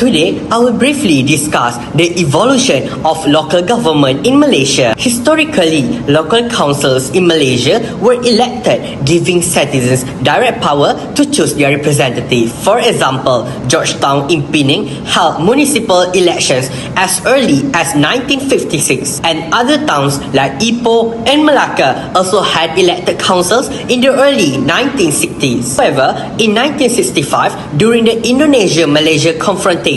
Today, I will briefly discuss the evolution of local government in Malaysia. Historically, local councils in Malaysia were elected, giving citizens direct power to choose their representative. For example, Georgetown in Penang held municipal elections as early as 1956, and other towns like Ipoh and Malacca also had elected councils in the early 1960s. However, in 1965, during the Indonesia-Malaysia confrontation,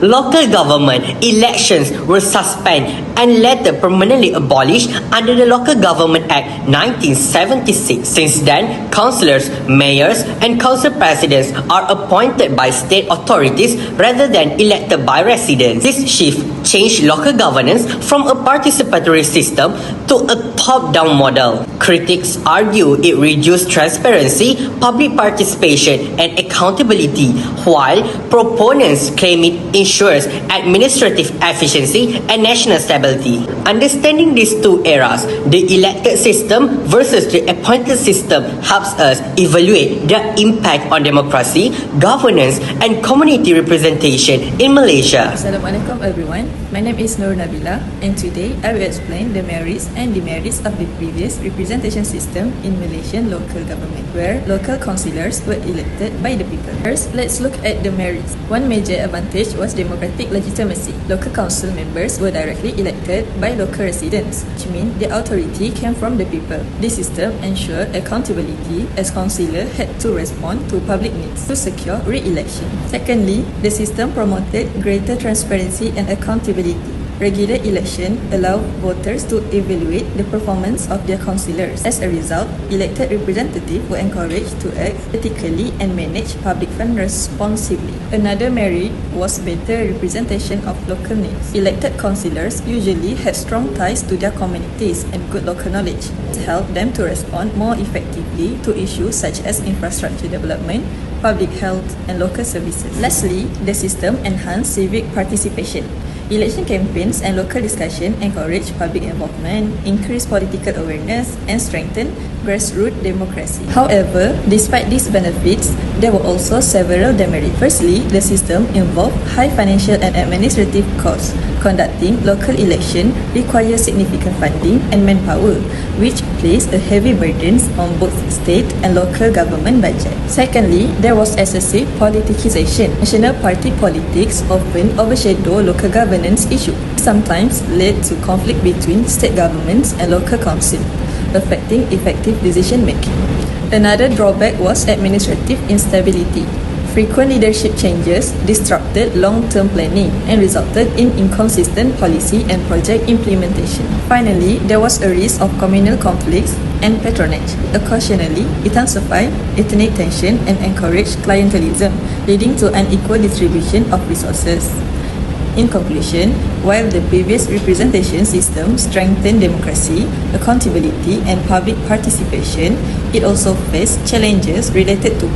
local government elections were suspended and later permanently abolished under the Local Government Act 1976. Since then, councillors, mayors, and council presidents are appointed by state authorities rather than elected by residents. This shift changed local governance from a participatory system to a top-down model. Critics argue it reduced transparency, public participation, and accountability, while proponents claim it ensures administrative efficiency and national stability. Understanding these two eras, the elected system versus the appointed system, helps us evaluate the impact on democracy, governance, and community representation in Malaysia. Assalamualaikum everyone. My name is NABILAH, and today I will explain the merits and demerits of the previous representation system in Malaysian local government, where local councillors were elected by the people. First, let's look at the merits. One major advantage was democratic legitimacy. Local council members were directly elected by local residents, which means the authority came from the people. This system ensured accountability, as councillors had to respond to public needs to secure re-election. Secondly, the system promoted greater transparency and accountability. Regular election allow voters to evaluate the performance of their councillors. As a result, elected representatives were encouraged to act ethically and manage public funds responsibly. Another merit was better representation of local needs. Elected councillors usually had strong ties to their communities and good local knowledge. It helped them to respond more effectively to issues such as infrastructure development, public health, and local services. Lastly, the system enhanced civic participation. Election campaigns and local discussion encourage public involvement, increase political awareness, and strengthen grassroots democracy. However, despite these benefits, there were also several demerits. Firstly, the system involved high financial and administrative costs. Conducting local election requires significant funding and manpower, which placed a heavy burden on both state and local government budget. Secondly, there was excessive politicization. National party politics often overshadow local governance issues, sometimes led to conflict between state governments and local council, affecting effective decision making. Another drawback was administrative instability. Frequent leadership changes disrupted long-term planning and resulted in inconsistent policy and project implementation. Finally, there was a risk of communal conflicts and patronage. Occasionally, it intensified ethnic tension and encouraged clientelism, leading to unequal distribution of resources. In conclusion, while the previous representation system strengthened democracy, accountability, and public participation, it also faced challenges related to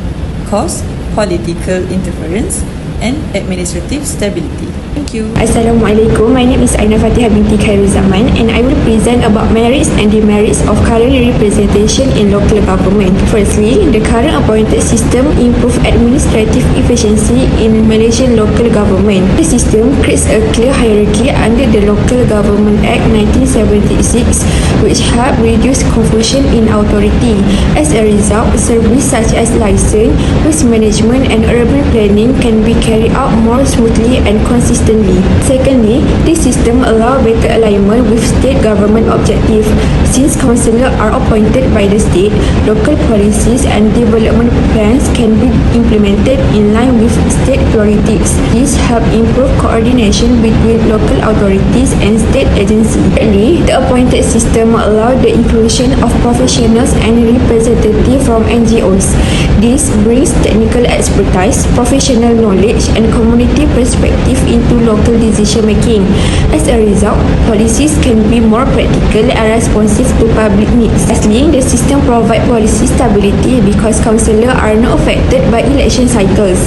cost, political interference, and administrative stability. Thank you. Assalamualaikum. My name is FATIHAH binti KHAIRUZAMMAN, and I will present about merits and demerits of current representation in local government. Firstly, the current appointed system improves administrative efficiency in Malaysian local government. The system creates a clear hierarchy under the Local Government Act 1976, which help reduce confusion in authority. As a result, services such as license, waste management, and urban planning can be carried out more smoothly and consistently. Secondly, this system allows better alignment with state government objectives. Since councillors are appointed by the state, local policies and development plans can be implemented in line with state priorities. This helps improve coordination between local authorities and state agencies. Thirdly, the appointed system allows the inclusion of professionals and representatives from NGOs. This brings technical expertise, professional knowledge, knowledge and community perspective into local decision making. As a result, policies can be more practical and responsive to public needs. Lastly, the system provides policy stability because councillors are not affected by election cycles.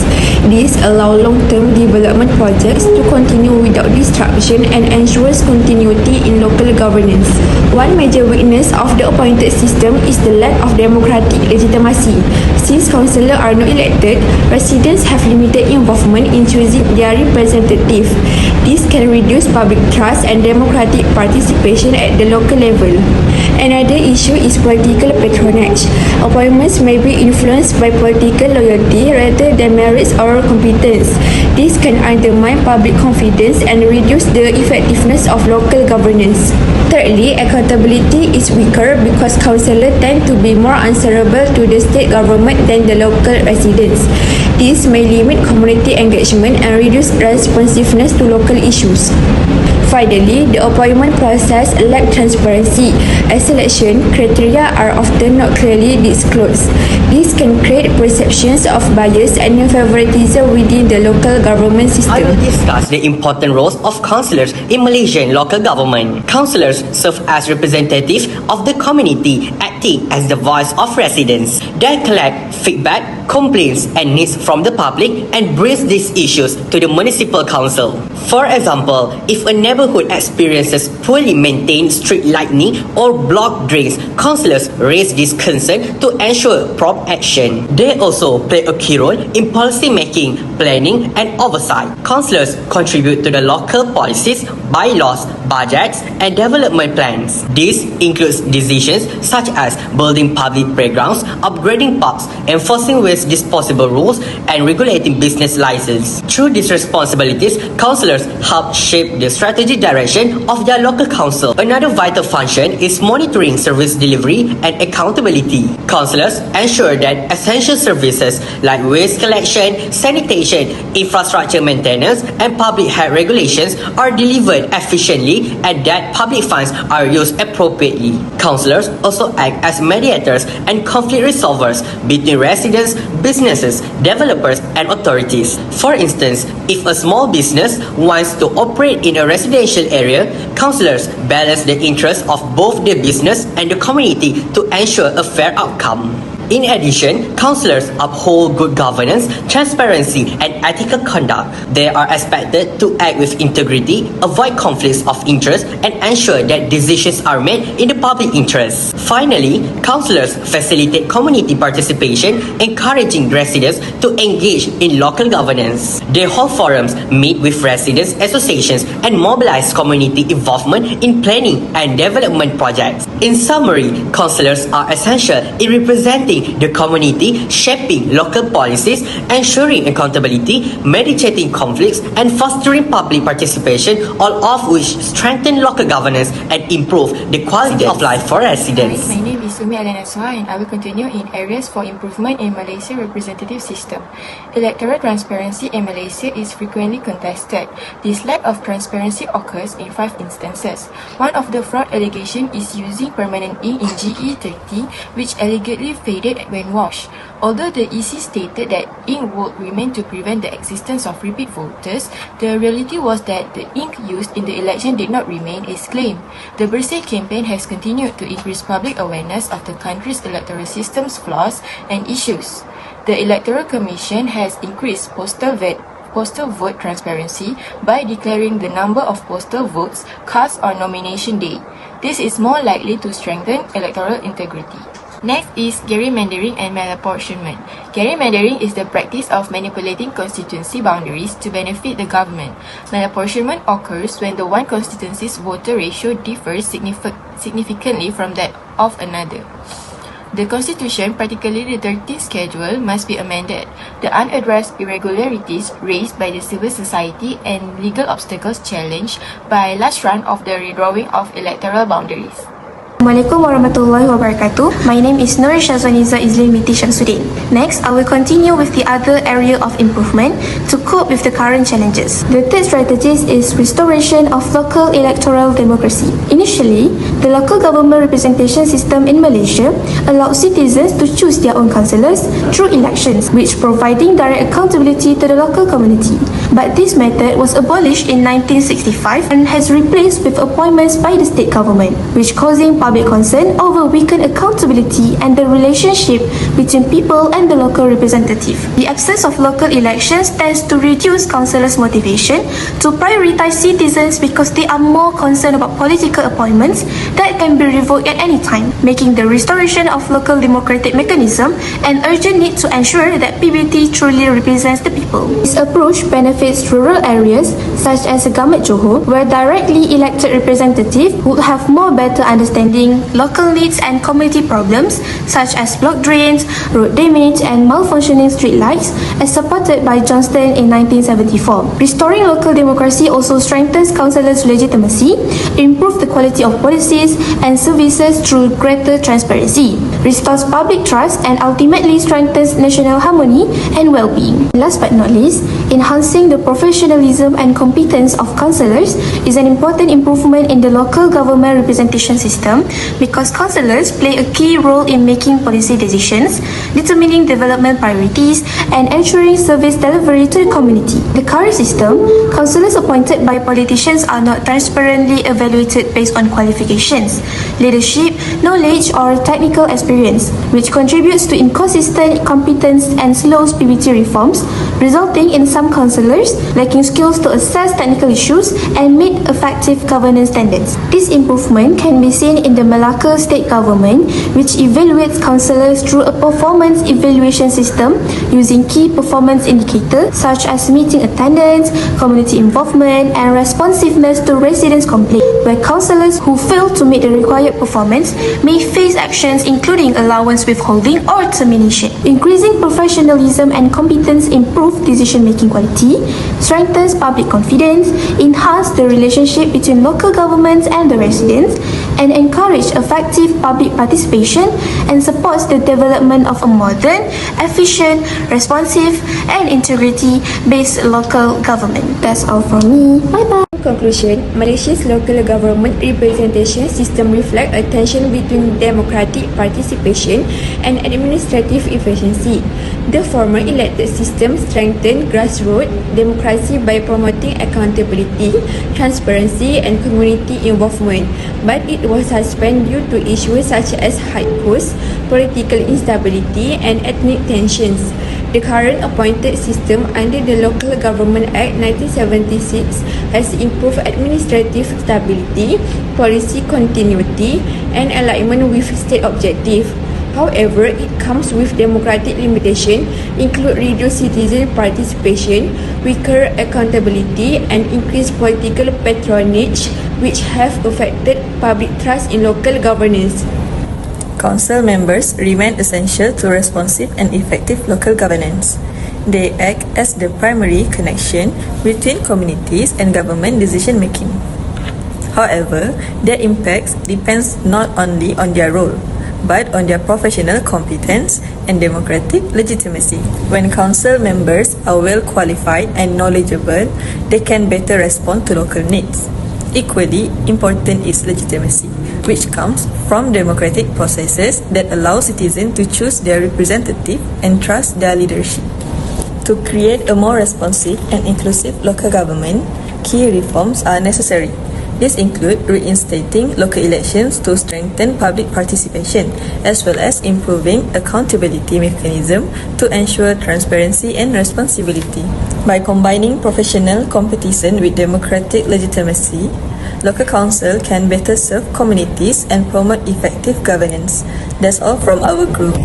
This allows long-term development projects to continue without disruption and ensures continuity in local governance. One major weakness of the appointed system is the lack of democratic legitimacy. Since councillors are not elected, residents have limited involvement in choosing their representative. This can reduce public trust and democratic participation at the local level. Another issue is political patronage. Appointments may be influenced by political loyalty rather than merits or competence. This can undermine public confidence and reduce the effectiveness of local governance. Thirdly, accountability is weaker because councillors tend to be more answerable to the state government than the local residents. This may limit community engagement and reduce responsiveness to local issues. Finally, the appointment process lacks transparency, as selection criteria are often not clearly disclosed. This can create perceptions of bias and favoritism within the local government system. I will discuss the important roles of councillors in Malaysian local government. Councillors serve as representatives of the community, acting as the voice of residents. They collect feedback, complaints and needs from the public and brings these issues to the municipal council. For example, if a neighborhood experiences poorly maintained street lighting or blocked drains, councillors raise this concern to ensure prompt action. They also play a key role in policy making, planning and oversight. Councillors contribute to the local policies, bylaws, budgets and development plans. This includes decisions such as building public playgrounds, upgrading parks, enforcing waste disposal rules and regulating business licenses. Through these responsibilities, councillors help shape the strategic direction of their local council. Another vital function is monitoring service delivery and accountability. Councillors ensure that essential services like waste collection, sanitation, infrastructure maintenance and public health regulations are delivered efficiently and that public funds are used appropriately. Councillors also act as mediators and conflict resolvers between residents, businesses, developers and authorities. For instance, if a small business wants to operate in a residential area, councillors balance the interests of both the business and the community to ensure a fair outcome. In addition, councillors uphold good governance, transparency and ethical conduct. They are expected to act with integrity, avoid conflicts of interest and ensure that decisions are made in the public interest. Finally, councillors facilitate community participation, encouraging residents to engage in local governance. They hold forums, meet with residents associations and mobilize community involvement in planning and development projects. In summary, councillors are essential in representing the community, shaping local policies, ensuring accountability, mediating conflicts, and fostering public participation, all of which strengthen local governance and improve the quality of life for residents. Hi, my name is UMMI and NASUHA and I will continue in areas for improvement in Malaysia representative system. Electoral transparency in Malaysia is frequently contested. This lack of transparency occurs in 5 instances. One of the fraud allegations is using permanent ink in GE30, which allegedly faded when washed. Although the EC stated that ink would remain to prevent the existence of repeat voters, the reality was that the ink used in the election did not remain as claimed. The Bersih campaign has continued to increase public awareness of the country's electoral system's flaws and issues. The Electoral Commission has increased postal vote transparency by declaring the number of postal votes cast on nomination day. This is more likely to strengthen electoral integrity. Next is gerrymandering and malapportionment. Gerrymandering is the practice of manipulating constituency boundaries to benefit the government. Malapportionment occurs when the one constituency's voter ratio differs significantly from that of another. The Constitution, particularly the 13th Schedule, must be amended. The unaddressed irregularities raised by the civil society and legal obstacles challenged by last run of the redrawing of electoral boundaries. Assalamualaikum warahmatullahi wabarakatuh. My name is NURUL SHAZWANIEZA EZLYIN binti SHAMSUDDIN. Next, I will continue with the other area of improvement to cope with the current challenges. The third strategy is restoration of local electoral democracy. Initially, the local government representation system in Malaysia allowed citizens to choose their own councillors through elections, which providing direct accountability to the local community. But this method was abolished in 1965 and has replaced with appointments by the state government, which causing public concern over weakened accountability and the relationship between people and the local representative. The absence of local elections tends to reduce councillors' motivation to prioritize citizens because they are more concerned about political appointments that can be revoked at any time, making the restoration of local democratic mechanism an urgent need to ensure that PBT truly represents the people. This approach benefits rural areas such as Gamat Johor, where directly elected representatives would have more better understanding local needs and community problems such as blocked drains, road damage and malfunctioning street lights, as supported by Johnston in 1974. Restoring local democracy also strengthens councillors' legitimacy, improve the quality of policies and services through greater transparency, restores public trust and ultimately strengthens national harmony and well-being. Last but not least, enhancing the professionalism and competence of councillors is an important improvement in the local government representation system because councillors play a key role in making policy decisions, determining development priorities, and ensuring service delivery to the community. The current system, councillors appointed by politicians are not transparently evaluated based on qualifications, leadership, knowledge, or technical experience, which contributes to inconsistent competence and slows PBT reforms, resulting in some councillors lacking skills to assess technical issues and meet effective governance standards. This improvement can be seen in the Malacca state government, which evaluates councillors through a performance evaluation system using key performance indicators such as meeting attendance, community involvement, and responsiveness to residents' complaints, where councillors who fail to meet the required performance may face actions including allowance withholding or termination. Increasing professionalism and competence improve decision-making quality, strengthens public confidence, enhance the relationship between local governments and the residents, and encourage effective public participation and supports the development of a modern, efficient, responsive, and integrity-based local government. That's all from me. Bye-bye. In conclusion, Malaysia's local government representation system reflects a tension between democratic participation and administrative efficiency. The former elected system strengthened grassroots democracy by promoting accountability, transparency, and community involvement, but it was suspended due to issues such as high costs, political instability, and ethnic tensions. The current appointed system under the Local Government Act 1976 has improved administrative stability, policy continuity, and alignment with state objectives. However, it comes with democratic limitations, include reduced citizen participation, weaker accountability, and increased political patronage, which have affected public trust in local governance. Council members remain essential to responsive and effective local governance. They act as the primary connection between communities and government decision-making. However, their impact depends not only on their role, but on their professional competence and democratic legitimacy. When council members are well qualified and knowledgeable, they can better respond to local needs. Equally important is legitimacy, which comes from democratic processes that allow citizens to choose their representative and trust their leadership. To create a more responsive and inclusive local government, key reforms are necessary. These include reinstating local elections to strengthen public participation, as well as improving accountability mechanism to ensure transparency and responsibility. By combining professional competition with democratic legitimacy, local council can better serve communities and promote effective governance. That's all from our group.